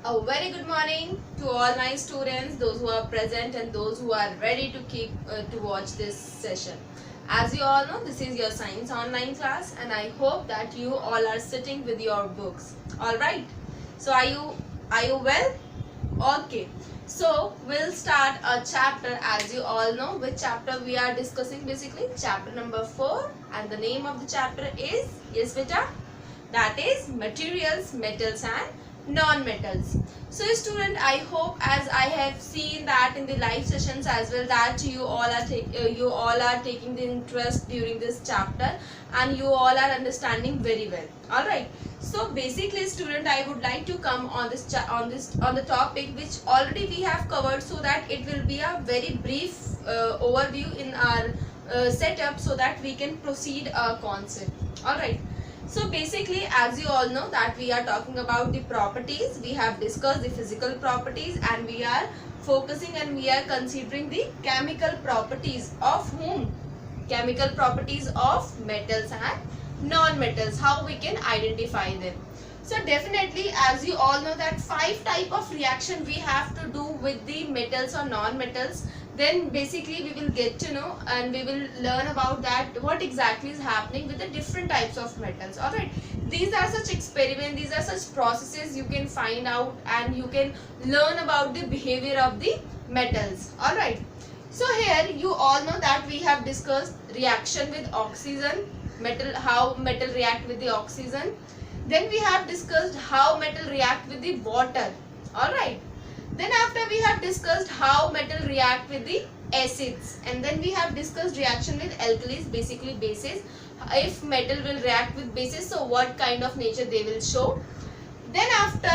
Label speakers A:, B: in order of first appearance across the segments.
A: A very good morning to all my students, those who are present and those who are ready to keep to watch this session. As you all know, this is your science online class, and I hope that you all are sitting with your books. All right. So are you well? Okay. So we'll start a chapter. As you all know, which chapter we are discussing, basically chapter number 4, and the name of the chapter is, yes beta, that is materials, metals and non-metals. So student, I hope, as I have seen that in the live sessions as well, that you all are taking the interest during this chapter and you all are understanding very well. All right. So basically student, I would like to come on the topic which already we have covered, so that it will be a very brief overview in our setup, so that we can proceed a concept. All right. So basically, as you all know, that we are talking about the properties. We have discussed the physical properties and we are focusing and we are considering the chemical properties of whom? Chemical properties of metals and non-metals, how we can identify them. So definitely, as you all know, that 5 type of reaction we have to do with the metals or non-metals. Then basically we will get to know and we will learn about that what exactly is happening with the different types of metals. All right, these are such experiments, these are such processes you can find out and you can learn about the behavior of the metals. All right, so here you all know that we have discussed reaction with oxygen, how metal react with the oxygen. Then we have discussed how metal react with the water. All right. Then after we have discussed how metal react with the acids, and then we have discussed reaction with alkalis, basically bases. If metal will react with bases, so what kind of nature they will show. Then after,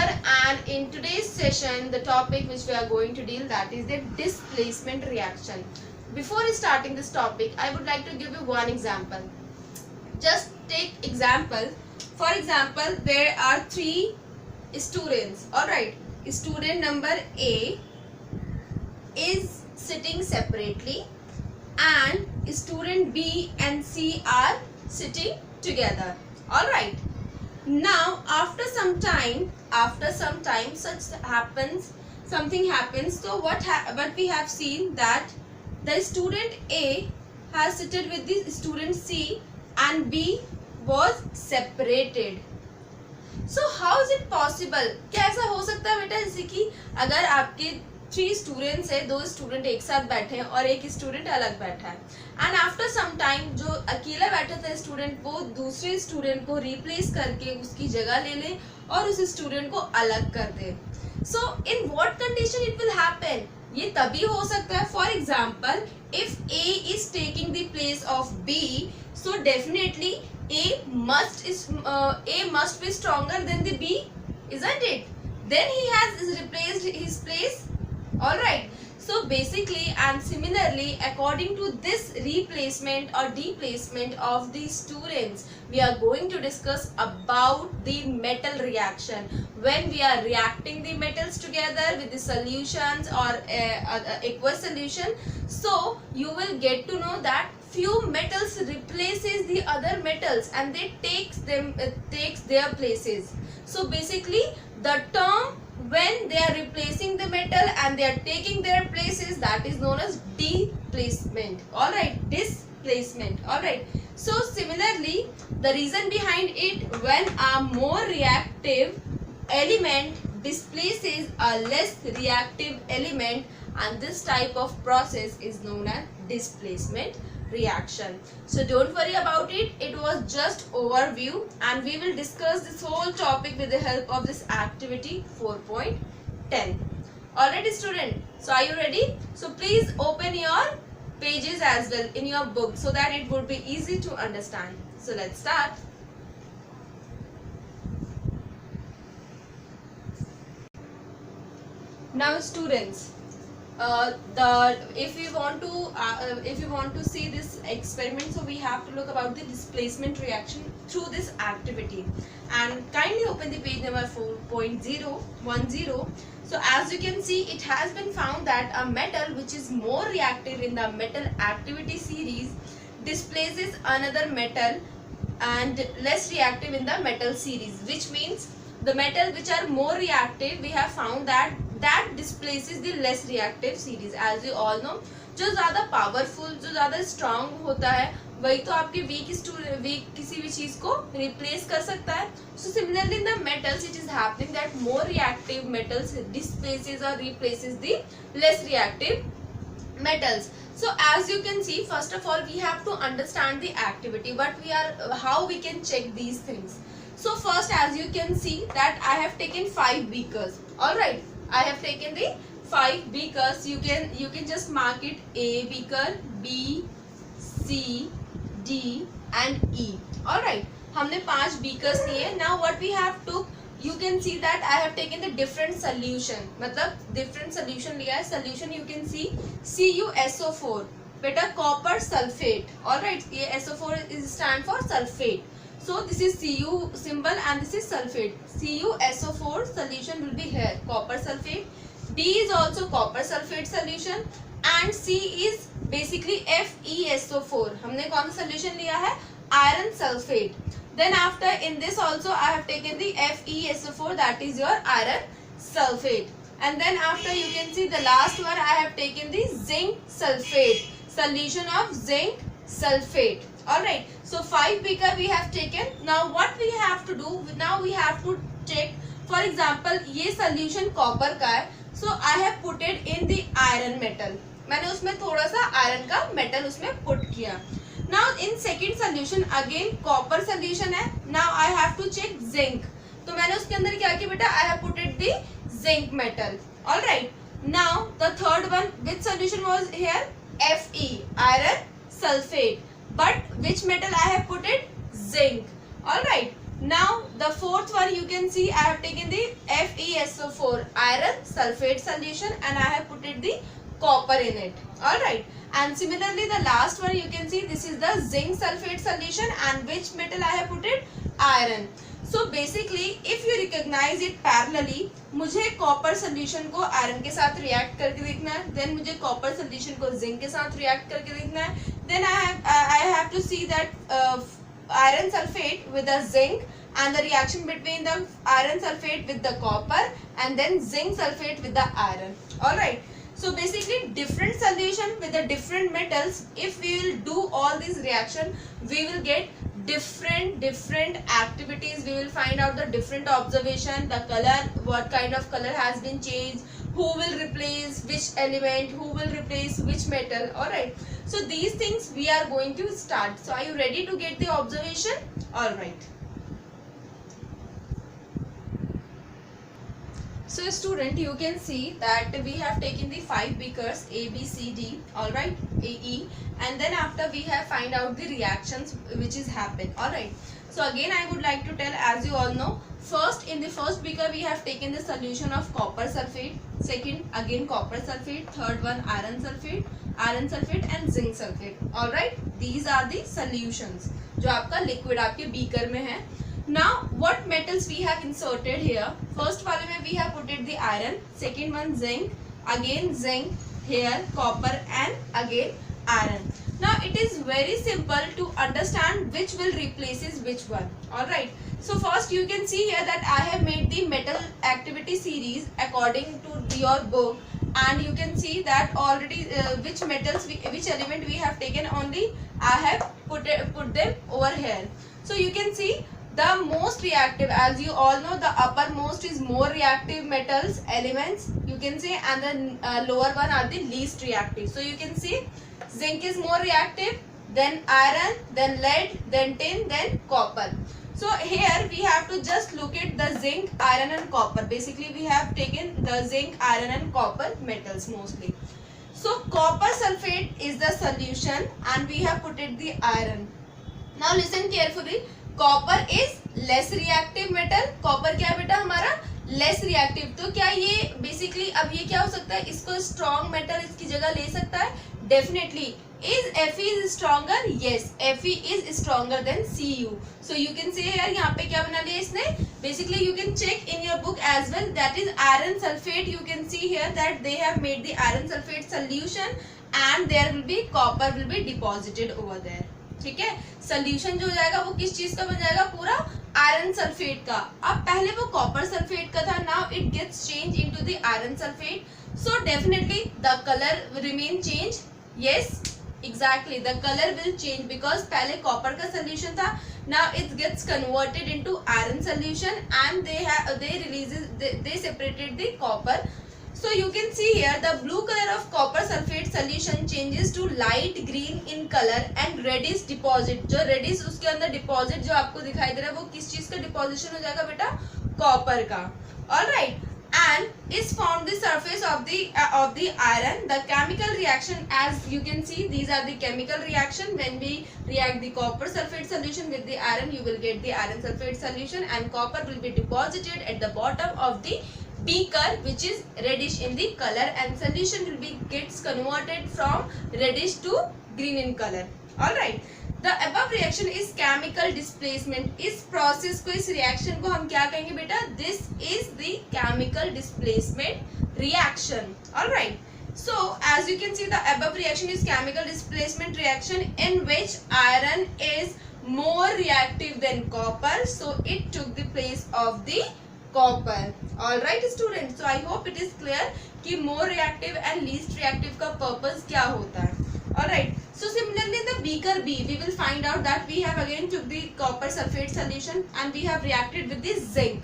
A: and in today's session, the topic which we are going to deal, that is the displacement reaction. Before starting this topic, I would like to give you one example. Just take example. For example, there are 3 students. All right. Student number A is sitting separately and student B and C are sitting together. All right. Now after some time something happens. So what we have seen, that the student A has seated with the student C and B was separated. So how is it possible? क्या ऐसा हो सकता है बेटा, जैसे कि अगर आपके 3 स्टूडेंट्स है, 2 स्टूडेंट एक साथ बैठे हैं और एक स्टूडेंट अलग बैठा है, एंड आफ्टर सम टाइम जो अकेला बैठा था स्टूडेंट वो दूसरे स्टूडेंट को रिप्लेस करके उसकी जगह ले ले और उस स्टूडेंट को अलग कर दे. So in what condition it will happen? ये तभी हो सकता है, for example, if A is taking the place of B, so definitely A must be stronger than the B, isn't it? Then he has replaced his place. All right. So basically and similarly, according to this replacement or displacement of the students, we are going to discuss about the metal reaction. When we are reacting the metals together with the solutions or aqueous solution, so you will get to know that few metals replaces the other metals and they takes their places. So basically the term when they are replacing the metal and they are taking their places, that is known as displacement. All right, displacement. All right. So similarly, the reason behind it, when a more reactive element displaces a less reactive element, and this type of process is known as displacement reaction. So don't worry about it, it was just overview and we will discuss this whole topic with the help of this activity 4.10. Alright student, so are you ready? So please open your pages as well in your book so that it would be easy to understand. So let's start. Now students, if you want to see this experiment, so we have to look about the displacement reaction through this activity, and kindly open the page number 4.010. So as you can see, it has been found that a metal which is more reactive in the metal activity series displaces another metal and less reactive in the metal series, which means the metal which are more reactive, we have found that displaces the less reactive series. As you all know, जो ज़्यादा powerful, जो ज़्यादा strong होता है, वही तो आपके week किसी भी चीज को रिप्लेस कर सकता है. So similarly in the metals it is happening that more reactive metals displaces और replaces the less reactive metals. So as you can see, first of all we have to understand the activity, how we can check these things. So first, as you can see that I have taken 5 beakers. All right, I have taken the 5 beakers. You can just mark it A beaker, B, C, D and E. All right, हमने 5 beakers लिए. Now what we have to, you can see that I have taken the different solution, मतलब different solution लिया है. Solution you can see CuSO4, बेटा copper sulfate. All right, ये SO4 is stand for sulfate. So this is Cu symbol and this is sulfate. CuSO4 solution will be here, copper sulfate. D is also copper sulfate solution and C is basically FeSO4. हमने कौन सा solution लिया है? Iron sulfate. Then after in this also I have taken the FeSO4, that is your iron sulfate. And then after you can see the last one I have taken the zinc sulfate, solution of zinc sulfate. Alright, so 5 beaker we have taken. Now what we have to do, now we have to check. For example, ये solution copper का है, so I have put it in the iron metal. मैंने उसमें थोड़ा सा iron का metal उसमें put किया. Now in second solution again copper solution है. Now I have to check zinc. तो मैंने उसके अंदर क्या किया बेटा? I have put it the zinc metal. All right. Now the third one, which solution was here? Fe, iron sulfate. But which metal I have put it? Zinc. All right. Now the fourth one you can see I have taken the FeSO4 iron sulfate solution and I have put it the copper in it. All right. And similarly the last one you can see this is the zinc sulfate solution and which metal I have put it? Iron. So basically if you recognize it parallelly, मुझे copper solution को iron के साथ react करके देखना है, then मुझे copper solution को zinc के साथ react करके देखना है, then I have to see that iron sulfate with the zinc and the reaction between the iron sulfate with the copper and then zinc sulfate with the iron. All right. So basically different solution with the different metals, if we will do all these reaction, we will get different activities. We will find out the different observation, the color, what kind of color has been changed, who will replace which element, who will replace which metal. All right. So these things we are going to start. So are you ready to get the observation? All right. So student, you can see that we have taken the 5 beakers A, B, C, D, alright, A, E, and then after we have find out the reactions which is happened, alright. So again I would like to tell, as you all know, first in the first beaker we have taken the solution of copper sulfate, second again copper sulfate, third one iron sulfate and zinc sulfate, alright. These are the solutions जो आपका liquid आपके beaker में है. Now what metals we have inserted here? First वाले में we have put it the iron, second one zinc, again zinc, here copper and again iron. Now it is very simple to understand which will replaces which one. All right. So first you can see here that I have made the metal activity series according to your book, and you can see that already which element we have taken only I have put them over here. So you can see the most reactive, as you all know, the uppermost is more reactive metals elements you can say, and the lower one are the least reactive. So you can see zinc is more reactive, then iron, then lead, then tin, then copper. So here we have to just look at the zinc, iron and copper. Basically we have taken the zinc, iron and copper metals mostly. So copper sulfate is the solution and we have put it the iron. Now listen carefully. Copper is less reactive metal. Copper क्या है बेटा हमारा? Less reactive. तो क्या ये basically अब ये क्या हो सकता है? इसको स्ट्रॉन्ग मेटल इसकी जगह ले सकता है? Definitely. Is Fe is stronger? Yes, Fe is stronger than Cu. So you can say यार यहाँ पे क्या बना लिया इसने? Basically you can check in your book as well, that is iron sulphate. You can see here that they have made the iron sulphate solution and there will be copper will be deposited over there. ठीक है, solution जो हो जाएगा वो किस चीज का बन जाएगा, पूरा आयरन सल्फेट का। अब पहले वो कॉपर सल्फेट का था, now it gets change into the iron sulphate, so definitely the colour remain change, yes exactly the colour will change because पहले कॉपर का सोल्यूशन था, now it gets converted into iron solution and they separated the copper. So you can see here the blue color of copper sulfate solution changes to light green in color and reddish deposit, जो reddish उसके अंदर deposit जो आपको दिखाई दे रहा है वो किस चीज का deposition हो जाएगा बेटा, कॉपर का। alright, and is formed the surface of the iron. The chemical reaction, as you can see, these are the chemical reaction. When we react the copper sulfate solution with the iron, you will get the iron sulfate solution, and copper will be deposited at the bottom of the beaker, which is reddish in the color, and solution will be gets converted from reddish to green in color. all right, the above reaction is chemical displacement. इस process को, इस reaction को हम क्या कहेंगे बेटा, this is the chemical displacement reaction. all right, so as you can see the above reaction is chemical displacement reaction in which iron is more reactive than copper, so it took the place of the copper. all right students, so I hope it is clear कि more reactive and least reactive का purpose क्या होता है. all right, so similarly in the beaker B we will find out that we have again took the copper sulfate solution and we have reacted with the zinc.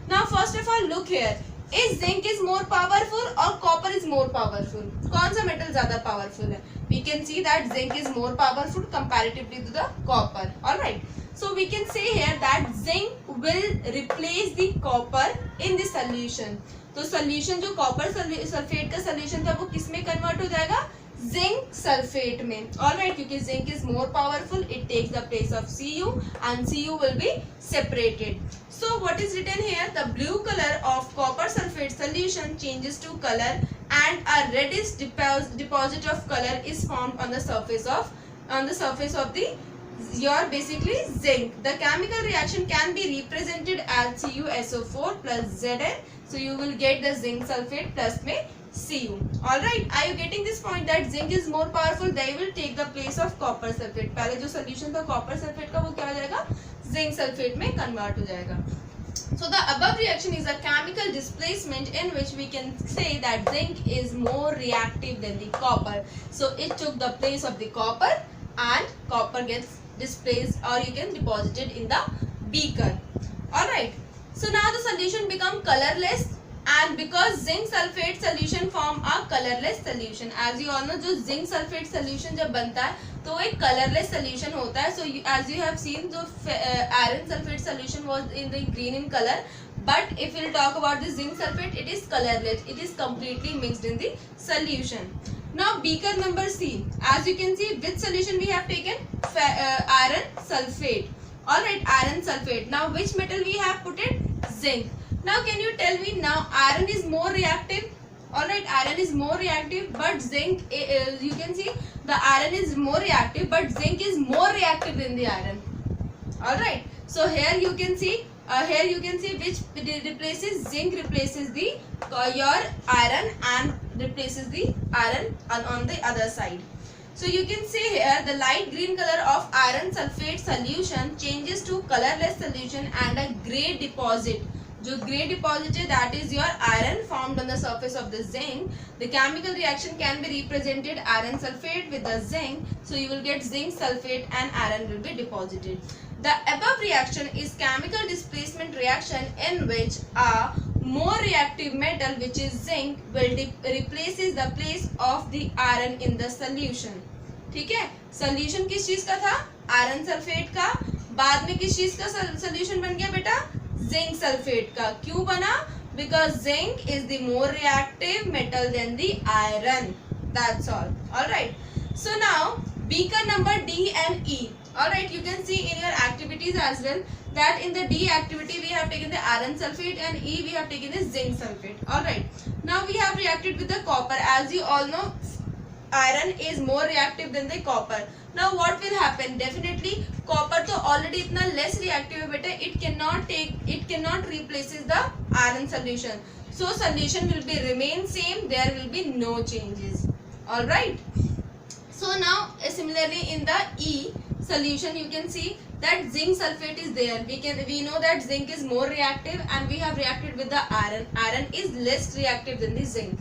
A: now first of all look here, is zinc is more powerful or copper is more powerful, कौन सा metal ज़्यादा powerful है? we can see that zinc is more powerful comparatively to the copper. all right, so we can say here that zinc will replace the copper in the solution. तो solution जो copper sulfate का solution था वो किस में convert हो जाएगा, zinc sulphate में. ऑलराइट, क्योंकि zinc is more powerful, it takes the place of Cu and Cu will be separated. So what is written here, the blue color of copper sulfate solution changes to color and a reddish deposit of color is formed on the surface of the your basically zinc. The chemical reaction can be represented as CuSO4 plus Zn, so you will get the zinc sulfate plus में Cu. all right, are you getting this point that zinc is more powerful, they will take the place of copper sulfate. पहले जो solution था copper sulfate का वो क्या हो जाएगा, zinc sulfate में convert हो जाएगा. So the above reaction is a chemical displacement in which we can say that zinc is more reactive than the copper. So it took the place of the copper and copper gets displaced or you can deposit it in the beaker. all right, so now the solution become colorless and because zinc sulfate solution form a colorless solution. as you all know, जो zinc sulfate solution जब बनता है तो एक colorless solution होता है. so as you have seen जो iron sulfate solution was in the green in color, but if we will talk about the zinc sulfate, it is colorless, it is completely mixed in the solution. now beaker number C, as you can see which solution we have taken, iron sulfate. all right, iron sulfate. now which metal we have put it, zinc. now can you tell me, now iron is more reactive, all right, iron is more reactive but zinc you can see the iron is more reactive but zinc is more reactive than the iron. all right, so here you can see which replaces zinc, replaces the your iron and replaces the iron on the other side. so you can see here the light green color of iron sulfate solution changes to colorless solution and a gray deposit. जो grey deposit है that is your iron formed on the surface of the zinc. The chemical reaction can be represented iron sulfate with the zinc, so you will get zinc sulfate and iron will be deposited. The above reaction is chemical displacement reaction in which a more reactive metal which is zinc will replaces the place of the iron in the solution. ठीक है, solution किस चीज का था, iron sulphate का, बाद में किस चीज का सोल्यूशन बन गया बेटा, जिंक सल्फेट का. क्यों बना, because zinc is the more reactive metal than the iron. That's all. Alright, so now beaker number D and E. Alright, you can see in your activities as well that in the D activity we have taken the iron sulfate and E we have taken the zinc sulfate. Alright, now we have reacted with the copper. As you all know, iron is more reactive than the copper. Now what will happen, definitely copper तो already इतना less reactive है बेटे, it cannot replaces the iron solution, so solution will be remain same, there will be no changes. Alright, so now similarly in the E, solution, you can see that zinc sulfate is there. We know that zinc is more reactive and we have reacted with the iron. Iron is less reactive than the zinc.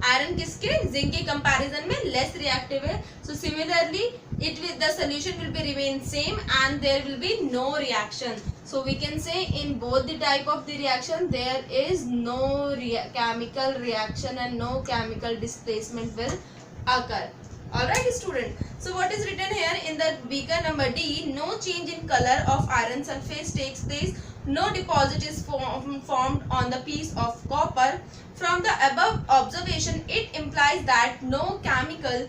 A: Iron किसके, zinc के comparison में less reactive है. So similarly it will, the solution will be remain same and there will be no reaction. So we can say in both the type of the reaction there is no chemical reaction and no chemical displacement will occur. Alright student, so what is written here in the beaker number D, no change in color of iron sulfate takes place, no deposit is formed on the piece of copper. From the above observation, it implies that no chemical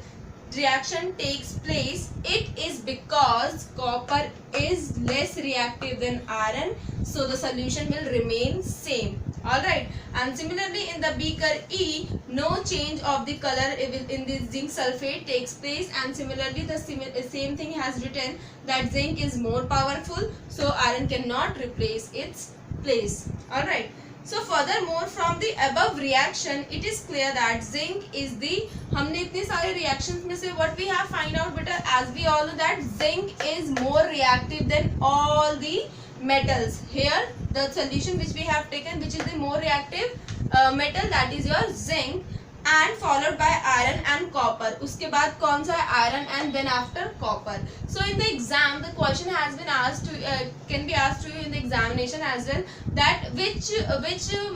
A: reaction takes place. It is because copper is less reactive than iron, so the solution will remain same. Alright, and similarly in the beaker E, no change of the color in the zinc sulfate takes place, and similarly the same thing has written that zinc is more powerful, so iron cannot replace its place. Alright, so furthermore from the above reaction it is clear that zinc is the, हमने इतने सारे reactions में से what we have find out better, as we all know that zinc is more reactive than all the metals. Here the solution which we have taken, which is the more reactive metal, that is your zinc, and followed by iron and copper. उसके बाद कौन सा है, iron and then after copper. So in the exam the question has been asked to can be asked to you in the examination as well, that which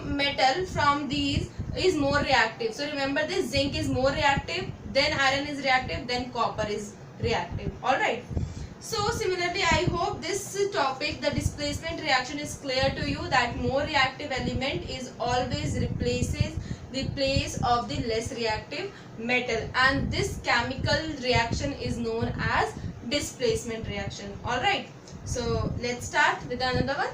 A: metal from these is more reactive. So remember this, zinc is more reactive, then iron is reactive, then copper is reactive. All right. So similarly, I hope this topic, the displacement reaction, is clear to you, that more reactive element is always replaces the place of the less reactive metal, and this chemical reaction is known as displacement reaction. All right. So let's start with another one.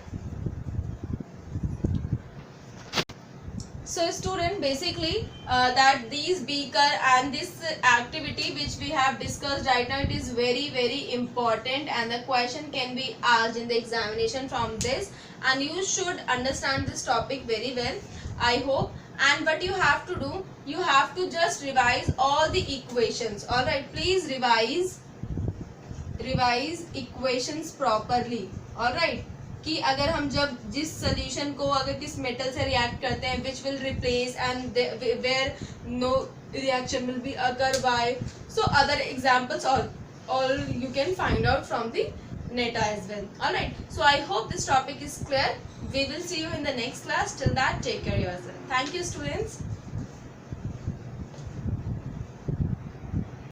A: So student, basically that these beaker and this activity which we have discussed right now, it is very important, and the question can be asked in the examination from this, and you should understand this topic very well, I hope. And what you have to do, you have to just revise all the equations. All right, please revise equations properly. All right, कि अगर हम जब जिस solution को अगर किस metal से react करते हैं, which will replace and where no reaction will be occur by. So other examples all you can find out from the net as well. Alright, so I hope this topic is clear. We will see you in the next class. Till that, take care of yourself. Thank you students.